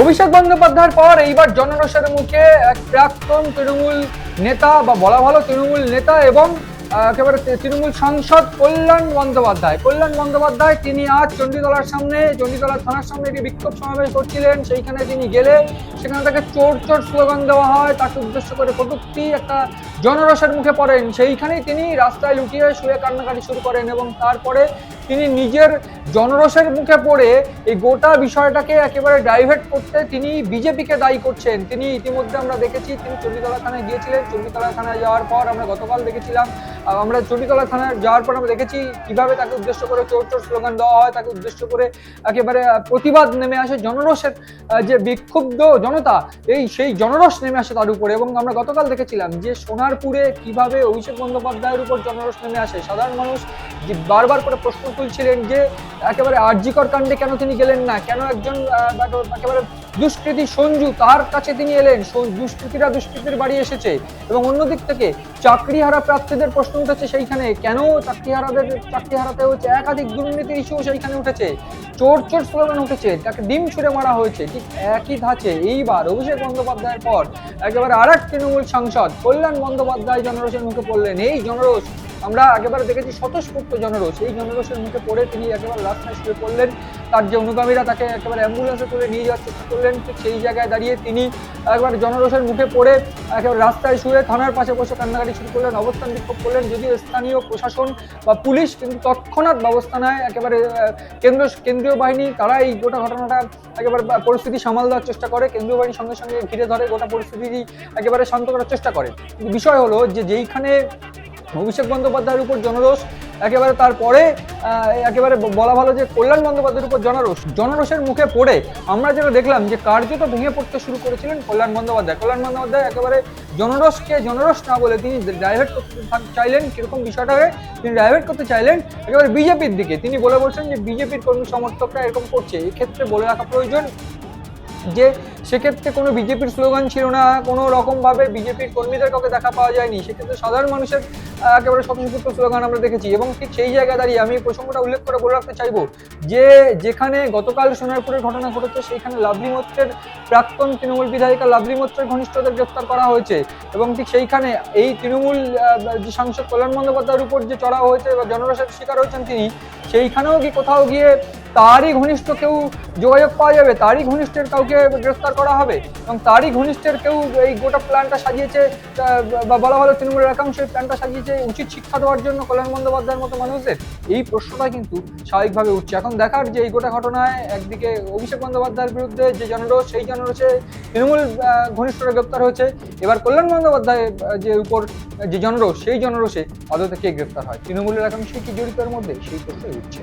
অভিষেক বন্দ্যোপাধ্যায়ের পর এইবার জনরোষের মুখে এক প্রাক্তন তৃণমূল নেতা বা বলা ভালো তৃণমূল নেতা এবং একেবারে তৃণমূল সাংসদ কল্যাণ বন্দ্যোপাধ্যায় তিনি আজ চণ্ডীতলার থানার সামনে একটি বিক্ষোভ সমাবেশ করছিলেন। সেইখানে তিনি গেলে সেখানে তাকে চোর চোর স্লোগান দেওয়া হয়, তাকে উদ্দেশ্য করে কটূক্তি একটা জনরোষের মুখে পড়েন। সেইখানেই তিনি রাস্তায় লুটিয়ে শুয়ে কান্নাকাটি শুরু করেন এবং তারপরে তিনি নিজের জনরোষের মুখে পড়ে এই গোটা বিষয়টাকে একেবারে ডাইভার্ট করতে তিনি বিজেপিকে দায়ী করছেন। তিনি ইতিমধ্যে আমরা দেখেছি তিনি চণ্ডীতলা থানায় গিয়েছিলেন। চণ্ডীতলা থানায় যাওয়ার পর আমরা গতকাল দেখেছিলাম, আমরা চণ্ডীতলা থানায় যাওয়ার পর আমরা দেখেছি কিভাবে তাকে উদ্দেশ্য করে চোর চোর স্লোগান দেওয়া হয়, তাকে উদ্দেশ্য করে একেবারে প্রতিবাদ নেমে আসে, জনরোষের যে বিক্ষুব্ধ জনতা সেই জনরোষ নেমে আসে তার উপরে। এবং আমরা গতকাল দেখেছিলাম যে সোনারপুরে কিভাবে অভিষেক বন্দ্যোপাধ্যায়ের উপর জনরোষ নেমে আসে। সাধারণ মানুষ বারবার করে প্রশ্ন তুলছিলেন যে একেবারে আরজিকর কাণ্ডে কেন তিনি গেলেন না, কেন একজন একেবারে দুষ্কৃতী সঞ্জু তার কাছে তিনি এলেন, দুষ্কৃতীরা দুষ্কৃতীর বাড়ি এসেছে। এবং অন্যদিক থেকে চাকরিহারা প্রার্থীদের প্রশ্ন উঠেছে সেইখানে, কেন চাকরি হারাতে হচ্ছে, একাধিক দুর্নীতির ইস্যু সেইখানে উঠেছে, চোর চোর স্লোগান উঠেছে, তাকে ডিম ছুঁড়ে মারা হয়েছে। ঠিক একই ধাঁচে এইবার অভিষেক বন্দ্যোপাধ্যায়ের পর একেবারে আরেক তৃণমূল সাংসদ কল্যাণ বন্দ্যোপাধ্যায় জনরোষের মুখে পড়লেন। এই জনরোষ আমরা একেবারে দেখেছি স্বতঃস্ফূর্ত জনরোষ, এই জনরোষের মুখে পড়ে তিনি একেবারে রাস্তায় শুয়ে পড়লেন। তার যে অনুগামীরা তাকে একেবারে অ্যাম্বুলেন্সে করে নিয়ে যাওয়ার চেষ্টা করলেন, ঠিক সেই জায়গায় দাঁড়িয়ে তিনি একবার জনরোষের মুখে পড়ে একেবারে রাস্তায় শুয়ে থানার পাশে বসে কান্নাকাটি শুরু করলেন, অবস্থান বিক্ষোভ করলেন। যদিও স্থানীয় প্রশাসন বা পুলিশ কিন্তু তৎক্ষণাৎ ব্যবস্থা নেয়, একেবারে কেন্দ্রীয় বাহিনী তারা এই গোটা ঘটনাটা একেবারে পরিস্থিতি সামাল দেওয়ার চেষ্টা করে, কেন্দ্রীয় বাহিনীর সঙ্গে সঙ্গে ঘিরে ধরে গোটা পরিস্থিতি একেবারে শান্ত করার চেষ্টা করে। কিন্তু বিষয় হলো যে যেইখানে অভিষেক বন্দ্যোপাধ্যায়ের উপর জনরোষ, একেবারে তারপরে একেবারে বলা ভালো যে কল্যাণ বন্দ্যোপাধ্যায়ের উপর জনরোষের মুখে পড়ে আমরা যেটা দেখলাম যে কার্যত ভেঙে পড়তে শুরু করেছিলেন কল্যাণ বন্দ্যোপাধ্যায় একেবারে জনরোষকে জনরোষ না বলে তিনি ডাইভার্ট করতে চাইলেন। কিরকম বিষয়টাকে তিনি ডাইভার্ট করতে চাইলেন একেবারে বিজেপির দিকে। তিনি বলছেন যে বিজেপির কর্মী সমর্থকরা এরকম করছে। এক্ষেত্রে বলে রাখা প্রয়োজন যে সেক্ষেত্রে কোনো বিজেপির স্লোগান ছিল না, কোনো রকমভাবে বিজেপির কর্মীদের কাউকে দেখা পাওয়া যায়নি। সেক্ষেত্রে সাধারণ মানুষের একেবারে স্বতঃস্ফূর্ত স্লোগান আমরা দেখেছি। এবং ঠিক সেই জায়গায় দাঁড়িয়ে আমি এই প্রসঙ্গটা উল্লেখ করে বলে রাখতে চাইবো যে যেখানে গতকাল সোনারপুরের ঘটনা ঘটেছে সেইখানে লাভলি মৈত্রের প্রাক্তন তৃণমূল বিধায়িকা লাভলি মৈত্রের ঘনিষ্ঠদের গ্রেফতার করা হয়েছে। এবং ঠিক সেইখানে এই তৃণমূল যে সাংসদ কল্যাণ বন্দ্যোপাধ্যায়ের উপর যে চড়াও হয়েছে বা জনরোষের শিকার হয়েছেন তিনি, সেইখানেও কি কোথাও গিয়ে তারই ঘনিষ্ঠ কেউ যোগাযোগ পাওয়া যাবে, তারই ঘনিষ্ঠের কাউকে গ্রেফতার করা হবে এবং তারই ঘনিষ্ঠের কেউ এই গোটা প্ল্যানটা সাজিয়েছে বা বলা ভালো তৃণমূলের একাংশ এই প্ল্যানটা সাজিয়েছে উচিত শিক্ষা দেওয়ার জন্য কল্যাণ বন্দ্যোপাধ্যায়ের মতো মানুষদের। এই প্রশ্নটা কিন্তু স্বাভাবিকভাবে উঠছে। এখন দেখার যে এই গোটা ঘটনায় একদিকে অভিষেক বন্দ্যোপাধ্যায়ের বিরুদ্ধে যে জনরোষ, সেই জনরোষে তৃণমূল ঘনিষ্ঠরা গ্রেপ্তার হয়েছে। এবার কল্যাণ বন্দ্যোপাধ্যায় যে উপর যে জনরোষ, সেই জনরোষে আদৌ কে গ্রেপ্তার হয়, তৃণমূলের একাংশই কি জড়িত এর মধ্যে, সেই প্রশ্নই উঠছে।